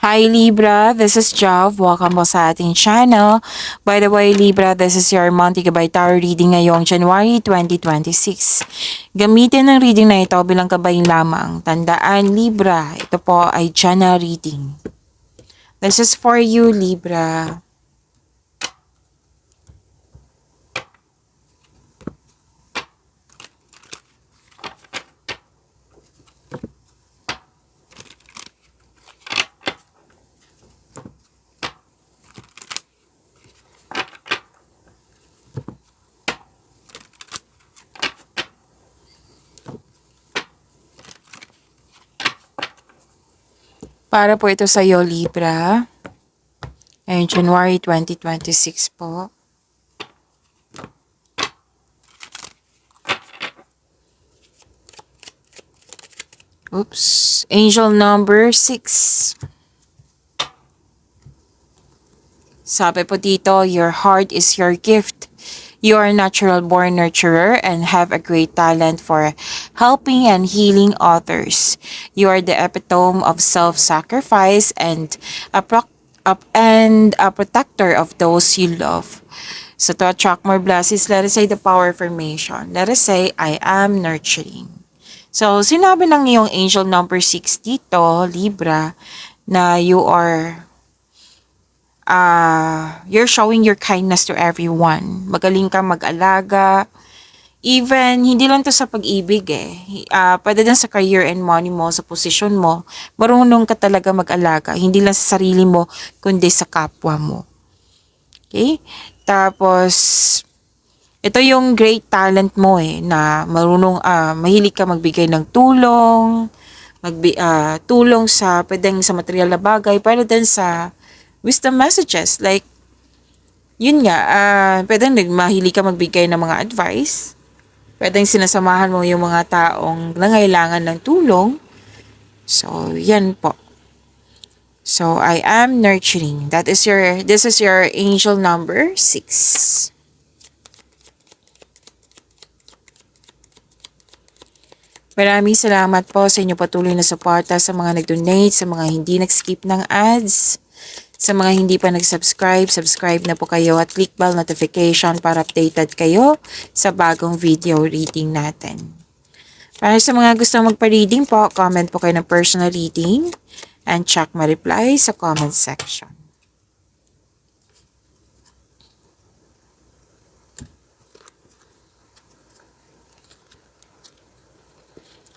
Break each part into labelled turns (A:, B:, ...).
A: Hi Libra, this is Jav. Welcome po sa ating channel. By the way, Libra, this is your monthly gabay tarot reading ngayong January 2026. Gamitin ang reading na ito bilang gabay lamang. Tandaan, Libra, ito po ay channel reading. This is for you, Libra. Para po ito sa iyo, Libra. Ngayong January 2026 po. Oops. Angel number 6. Sabi po dito, your heart is your gift. You are a natural born nurturer and have a great talent for helping and healing others. You are the epitome of self-sacrifice and a protector of those you love. So to attract more blessings, let us say the power affirmation. Let us say, I am nurturing. So sinabi ng iyong angel number 6 dito, Libra, na you're showing your kindness to everyone. Magaling ka mag-alaga. Even, hindi lang to sa pag-ibig pwede din sa career and money mo, sa posisyon mo. Marunong ka talaga mag-alaga. Hindi lang sa sarili mo, kundi sa kapwa mo. Okay? Tapos, ito yung great talent mo na marunong, mahilig ka magbigay ng tulong, tulong sa, pwedeng sa material na bagay, pwede din sa wisdom messages. Like, yun nga, pwedeng mahilig ka magbigay ng mga advice. Pwedeng sinasamahan mo yung mga taong nangailangan ng tulong. So, yan po. So, I am nurturing. This is your angel number 6. Maraming salamat po sa inyo patuloy na suporta sa mga nag-donate, sa mga hindi nag-skip ng ads. Sa mga hindi pa nag-subscribe, subscribe na po kayo at click bell notification para updated kayo sa bagong video reading natin. Para sa mga gusto magpa-reading po, comment po kayo ng personal reading and check my reply sa comment section.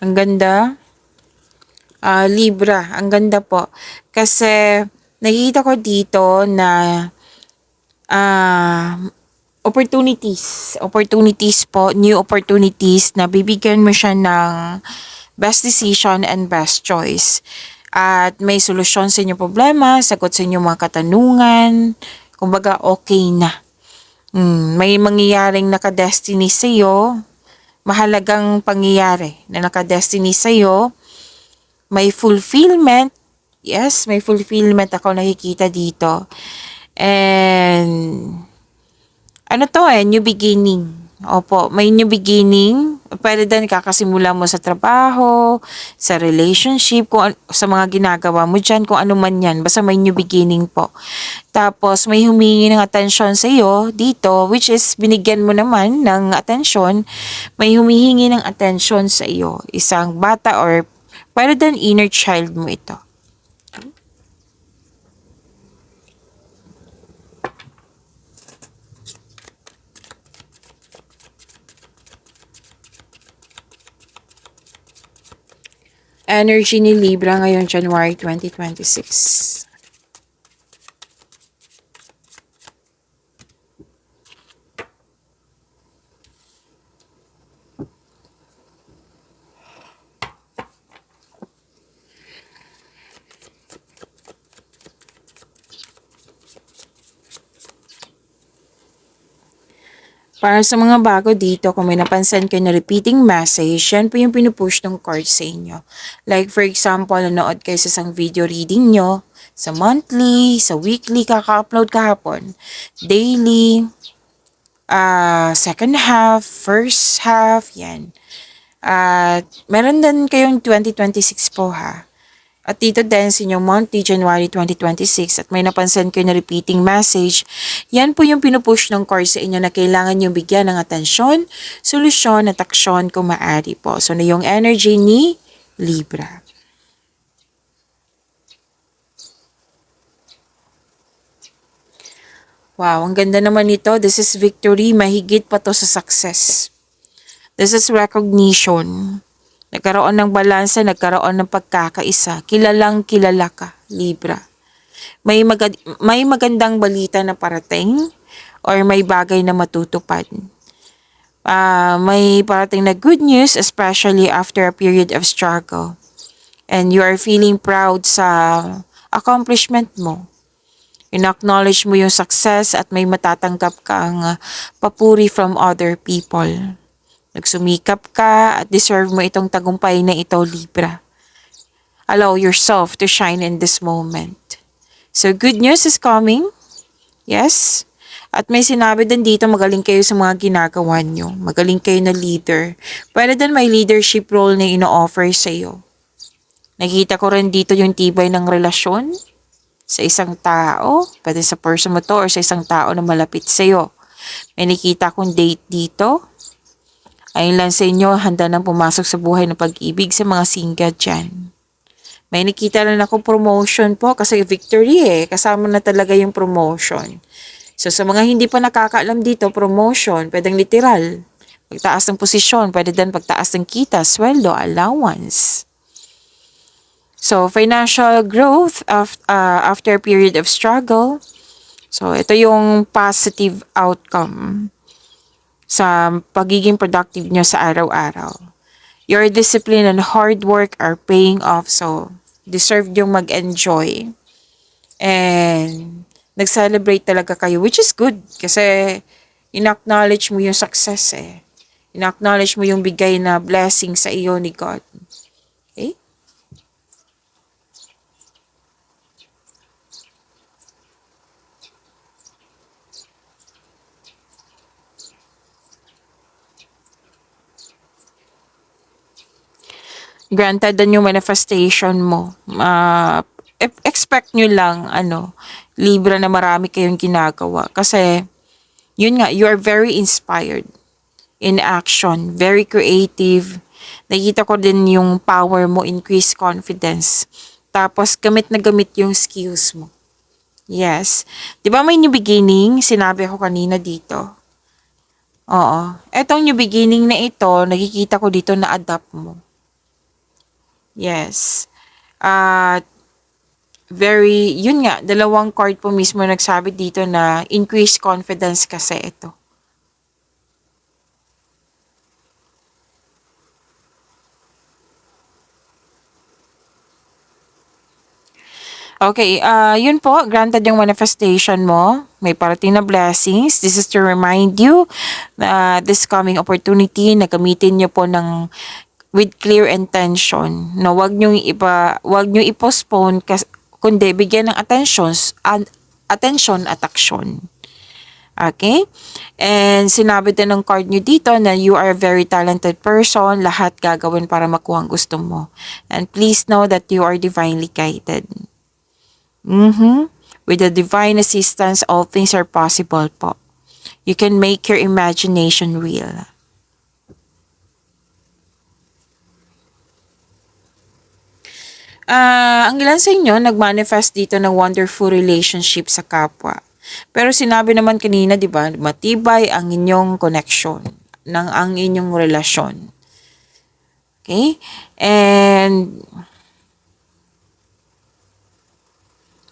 A: Ang ganda. Libra, ang ganda po. Kasi nakikita ko dito na opportunities po, new opportunities na bibigyan mo siya ng best decision and best choice. At may solusyon sa inyong problema, sagot sa inyong mga katanungan, kumbaga okay na. May mangyayaring nakadestiny sa iyo, mahalagang pangyayari na nakadestiny sa iyo, may fulfillment. Yes, may fulfillment ako nakikita dito. And ano to new beginning. Opo, may new beginning. Pwede din kakasimula mo sa trabaho, sa relationship, sa mga ginagawa mo dyan, kung ano man yan. Basta may new beginning po. Tapos may humingi ng atensyon sa iyo dito, which is binigyan mo naman ng atensyon. May humihingi ng atensyon sa iyo. Isang bata or pwede din inner child mo ito. Energy ni Libra ngayon January 2026. Para sa mga bago dito, kung may napansin kayo na repeating message, yan po yung pinupush ng card sa inyo. Like for example, nanood kayo sa isang video reading nyo, sa monthly, sa weekly, kaka-upload kahapon, daily, second half, first half, yan. At meron din kayong 2026 po ha. At dito din sa inyong monthly, January 2026, at may napansin kayo na repeating message, yan po yung pinupush ng course sa inyo na kailangan yung bigyan ng atensyon, solusyon at aksyon kung maaari po. So, na yung energy ni Libra. Wow, ang ganda naman nito. This is victory. Mahigit pa to sa success. This is recognition. Nagkaroon ng balanse, nagkaroon ng pagkakaisa. Kilalang kilala ka, Libra. May magandang balita na parating or may bagay na matutupad. May parating na good news, especially after a period of struggle. And you are feeling proud sa accomplishment mo. In-acknowledge mo yung success at may matatanggap kang papuri from other people. Nagsumikap ka at deserve mo itong tagumpay na ito, Libra. Allow yourself to shine in this moment. So, good news is coming. Yes. At may sinabi din dito, magaling kayo sa mga ginagawa nyo. Magaling kayo na leader. Pwede din may leadership role na ino-offer sa iyo. Nakita ko rin dito yung tibay ng relasyon sa isang tao. Pwede sa person mo to or sa isang tao na malapit sa iyo. May nakita kong date dito. Ayun lang sa inyo, handa nang pumasok sa buhay ng pag-ibig sa mga single dyan. May nakita rin ako promotion po kasi victory kasama na talaga yung promotion. So sa mga hindi pa nakakaalam dito, promotion, pwedeng literal. Pagtaas ng posisyon, pwede din pagtaas ng kita, sweldo, allowance. So financial growth after a period of struggle. So ito yung positive outcome sa pagiging productive nyo sa araw-araw. Your discipline and hard work are paying off, so deserve yung mag-enjoy. And nag-celebrate talaga kayo, which is good kasi in-acknowledge mo yung success In-acknowledge mo yung bigay na blessing sa iyo ni God. Okay? Granted din yung manifestation mo. Expect nyo lang, Libra, na marami kayong ginagawa. Kasi, yun nga, you are very inspired in action, very creative. Nakita ko din yung power mo, increase confidence. Tapos, gamit na gamit yung skills mo. Yes. Di ba may new beginning? Sinabi ko kanina dito. Oo. Etong new beginning na ito, nakikita ko dito na adapt mo. Yes. At yun nga, dalawang card po mismo nagsabi dito na increased confidence kasi ito. Okay, yun po, granted yung manifestation mo. May parating na blessings. This is to remind you na this coming opportunity na gamitin nyo po with clear intention. No, wag nyo i-postpone kundi bigyan ng attention at action. Okay? And sinabi din ng card nyo dito na you are a very talented person. Lahat gagawin para makuha ang gusto mo. And please know that you are divinely guided. With the divine assistance, all things are possible po. You can make your imagination real. Ang ilan sa inyo nag-manifest dito ng wonderful relationship sa kapwa. Pero sinabi naman kanina, di ba, matibay ang inyong connection, ang inyong relasyon. Okay? And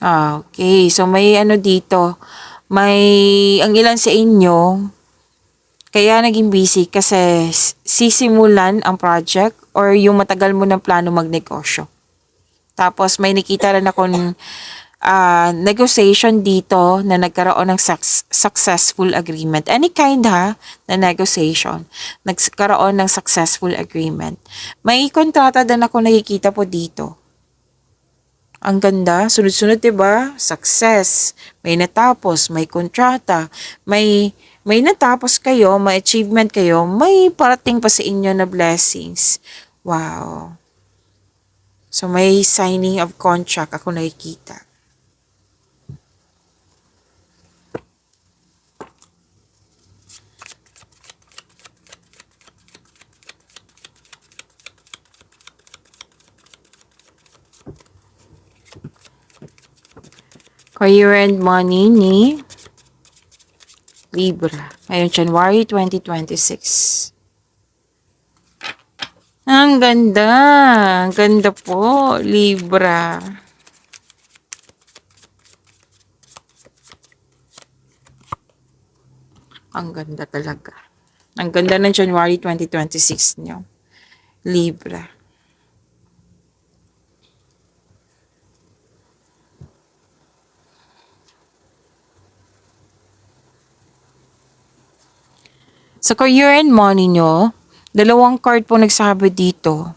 A: okay, so may dito, ang ilan sa inyo, kaya naging busy kasi sisimulan ang project or yung matagal mo ng plano magnegosyo. Tapos may nakita rin ako negotiation dito na nagkaroon ng successful agreement. Any kind na negotiation, nagkaroon ng successful agreement. May kontrata din ako nakikita po dito. Ang ganda, sunod-sunod, 'di ba? Success, may natapos, may kontrata, may natapos kayo, may achievement kayo, may parating pa sa inyo na blessings. Wow. So, may signing of contract ako nakikita. Career and money ni Libra. Ngayon, January 2026. Ang ganda. Ang ganda po, Libra. Ang ganda talaga. Ang ganda ng January 2026 nyo. Libra. Sa career and money nyo, dalawang card po nagsabi dito.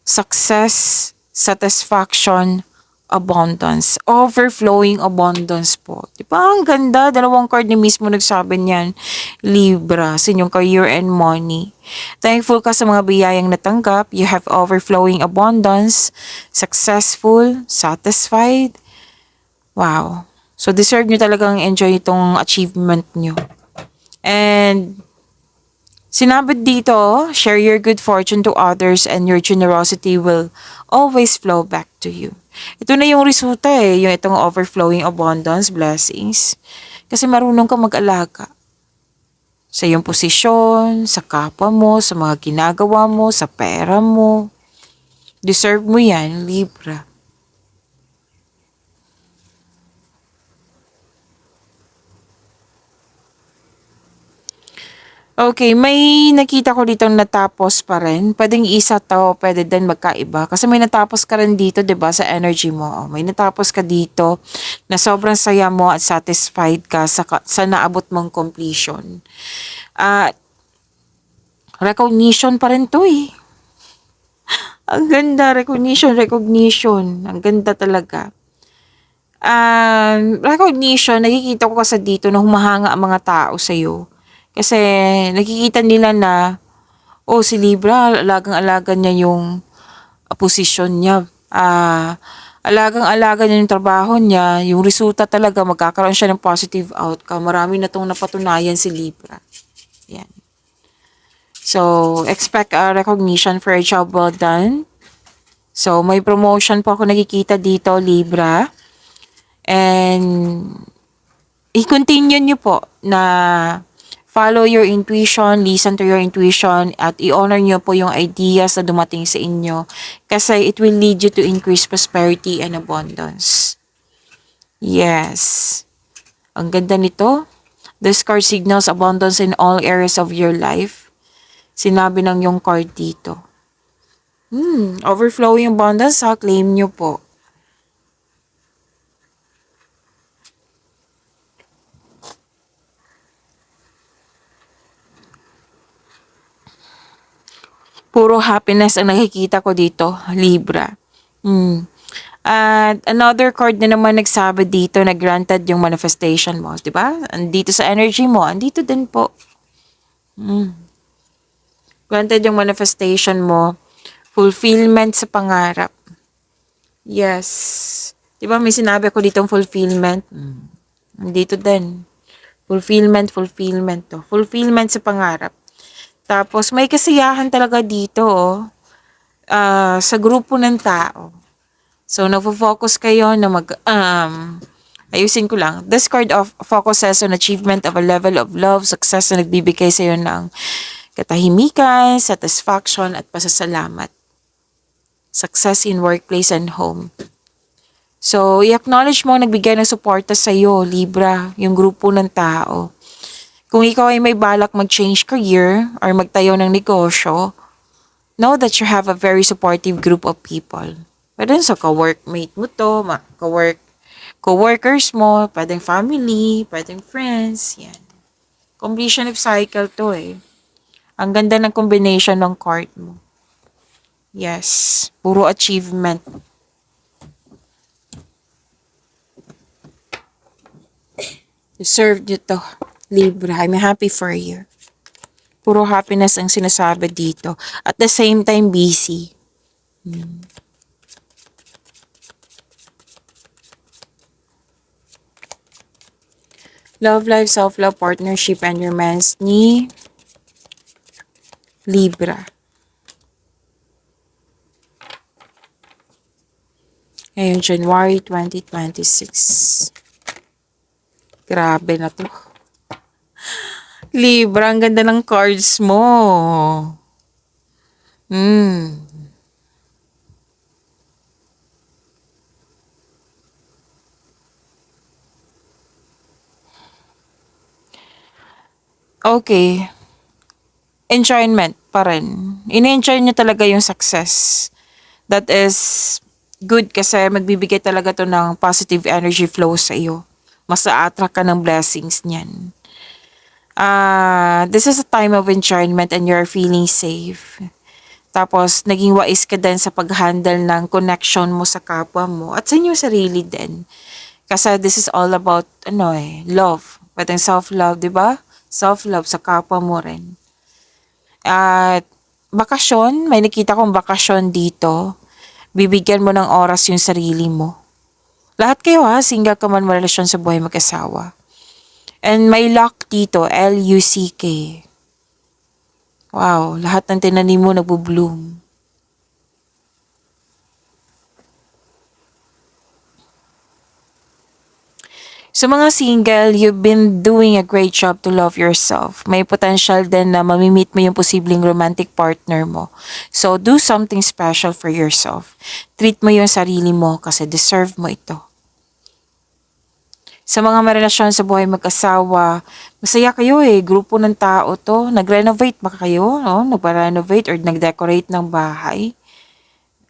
A: Success, satisfaction, abundance. Overflowing abundance po. Di ba? Ang ganda. Dalawang card ni mismo nagsabi niyan. Libra, sa inyong career and money. Thankful ka sa mga biyayang natanggap. You have overflowing abundance. Successful, satisfied. Wow. So, deserve nyo talagang enjoy itong achievement nyo. And, sinabi dito, share your good fortune to others and your generosity will always flow back to you. Ito na yung resulta yung itong overflowing abundance, blessings. Kasi marunong ka mag-alaga. Sa iyong posisyon, sa kapwa mo, sa mga ginagawa mo, sa pera mo. Deserve mo yan, Libra. Okay, may nakita ko dito natapos pa rin. Pwedeng isa to, pwede din magkaiba. Kasi may natapos ka rin dito, 'di ba, sa energy mo. Oh, may natapos ka dito na sobrang saya mo at satisfied ka sa naabot mong completion. At recognition pa rin to eh. Ang ganda, recognition. Ang ganda talaga. Recognition, nakikita ko kasi dito na humahanga ang mga tao sa'yo. Kasi nakikita nila na, oh, si Libra, alagang-alaga niya yung posisyon niya. Alagang-alaga niya yung trabaho niya. Yung resulta talaga, magkakaroon siya ng positive outcome. Marami na itong napatunayan si Libra. Yan. So, expect a recognition for a job well done. So, may promotion po ako nakikita dito, Libra. And, i-continue nyo po na follow your intuition, listen to your intuition, at i-honor nyo po yung ideas na dumating sa inyo kasi it will lead you to increase prosperity and abundance. Yes. Ang ganda nito. This card signals abundance in all areas of your life. Sinabi ng yung card dito. Overflowing abundance, claim nyo po. Puro happiness ang nakikita ko dito, Libra. At another card na naman nagsabi dito na granted yung manifestation mo, di ba? Andito sa energy mo, andito din po. Granted yung manifestation mo, fulfillment sa pangarap. Yes. Di ba may sinabi ako ditong fulfillment? Andito din. Fulfillment to. Fulfillment sa pangarap. Tapos, may kasiyahan talaga dito, sa grupo ng tao. So, nagfo-focus kayo na ayusin ko lang. This card focuses on achievement of a level of love, success na nagbibigay sa'yo ng katahimikan, satisfaction, at pasasalamat. Success in workplace and home. So, i-acknowledge mo nagbigay ng suporta sa'yo, Libra, yung grupo ng tao. Kung ikaw ay may balak mag-change career or magtayo ng negosyo, know that you have a very supportive group of people. Pwede sa ka-workmate mo to, co-workers mo, pwedeng family, pwedeng friends, yan. Completion of cycle to eh. Ang ganda ng combination ng card mo. Yes, puro achievement. Deserved ito. Libra, I'm happy for you. Puro happiness ang sinasabi dito. At the same time, busy. Love life, self-love, partnership, and romance ni Libra. Ngayon, January 2026. Grabe na to. Libra, ang ganda ng cards mo. Hmm. Okay. Enjoyment pa rin. Ini-enjoy nyo talaga yung success. That is good kasi magbibigay talaga to ng positive energy flow sa iyo. Mas a-attract ka ng blessings niyan. This is a time of enjoyment and you're feeling safe. Tapos, naging wais ka din sa pag-handle ng connection mo sa kapwa mo at sa inyong sarili din. Kasi this is all about, love. Pwedeng self-love, di ba? Self-love sa kapwa mo rin. At bakasyon, may nakita kong bakasyon dito. Bibigyan mo ng oras yung sarili mo. Lahat kayo single ka man relasyon sa buhay mag-asawa. And may luck dito, Luck. Wow, lahat ng tinanim mo nagbo-bloom. Sa mga single, you've been doing a great job to love yourself. May potential din na mamimit mo yung posibleng romantic partner mo. So, do something special for yourself. Treat mo yung sarili mo kasi deserve mo ito. Sa mga marelasyon sa buhay mag-asawa, masaya kayo grupo ng tao to. Nag-renovate ba kayo? No? Nag-renovate or nag-decorate ng bahay?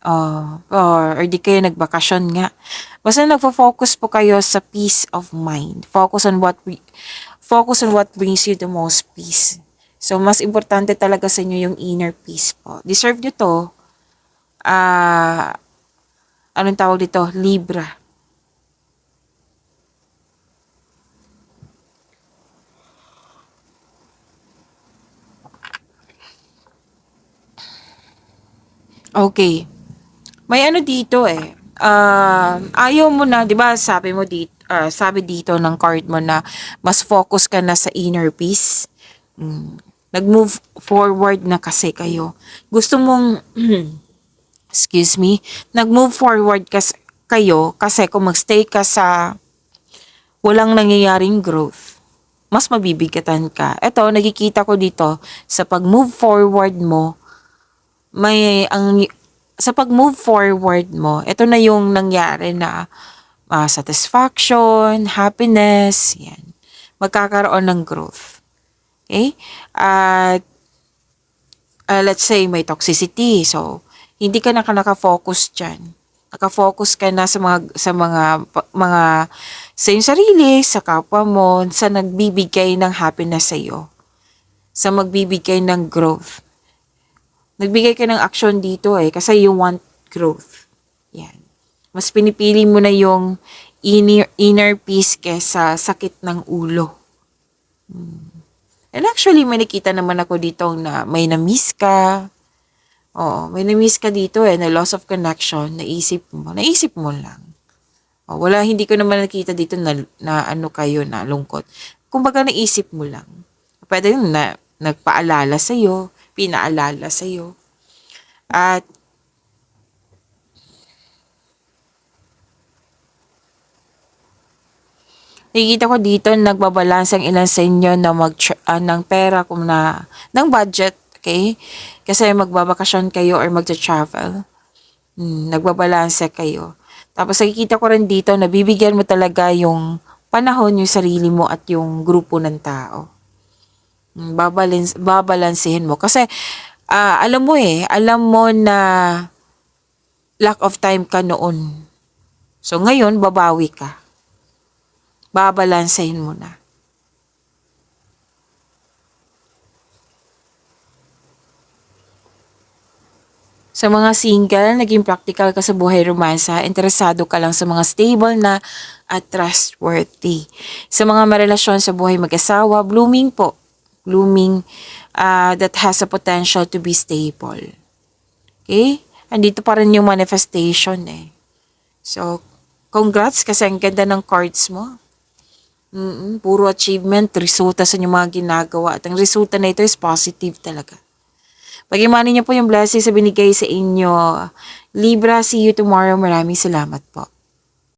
A: Or di kayo nagbakasyon nga. Basta nagfo-focus po kayo sa peace of mind. Focus on what brings you the most peace. So, mas importante talaga sa inyo yung inner peace po. Deserve nyo to. Anong tawag dito? Libra. Okay. May ano dito ayaw mo na, 'di ba? Sabi dito ng card mo na mas focus ka na sa inner peace. Nag-move forward na kasi kayo. Gusto mong excuse me, nag-move forward kayo kasi kung magstay ka sa walang nangyayaring growth, mas mabibigatan ka. Ito, nakikita ko dito sa pag-move forward mo, sa pag-move forward mo, ito na yung nangyari na satisfaction, happiness, yan. Magkakaroon ng growth. Okay? At let's say may toxicity. So, hindi ka nakafocus dyan. Nakafocus ka na sa mga sa iyong sarili, sa kapwa mo, sa nagbibigay ng happiness sa iyo. Sa magbibigay ng growth. Nagbigay ka ng action dito kasi you want growth. Yan. Mas pinipili mo na yung inner peace kesa sakit ng ulo. And actually, may nakita naman ako dito na may na-miss ka. Oo, may na-miss ka dito na loss of connection, naisip mo lang. Hindi ko naman nakita dito na ano kayo na lungkot. Kumbaga naisip mo lang. Pwede yun na nagpaalala sa'yo, pinaalala sa'yo. At nakikita ko dito nagbabalance ang ilan sa inyo na ng pera ng budget, okay? Kasi magbabakasyon kayo or magta-travel. Nagbabalanse kayo. Tapos nakikita ko rin dito na bibigyan mo talaga yung panahon yung sarili mo at yung grupo ng tao. Babalansehin mo. Kasi alam mo na lack of time ka noon. So ngayon, babawi ka. Babalansehin mo na. Sa mga single, naging practical ka sa buhay romansa, interesado ka lang sa mga stable na at trustworthy. Sa mga marelasyon sa buhay mag-asawa, blooming po. Blooming that has a potential to be stable. Okay? Andito pa rin yung manifestation So, congrats kasi ang ganda ng cards mo. Puro achievement, resulta sa inyong mga ginagawa. At ang resulta na ito is positive talaga. Pag-imani niyo po yung blessing sa binigay sa inyo. Libra, see you tomorrow. Maraming salamat po.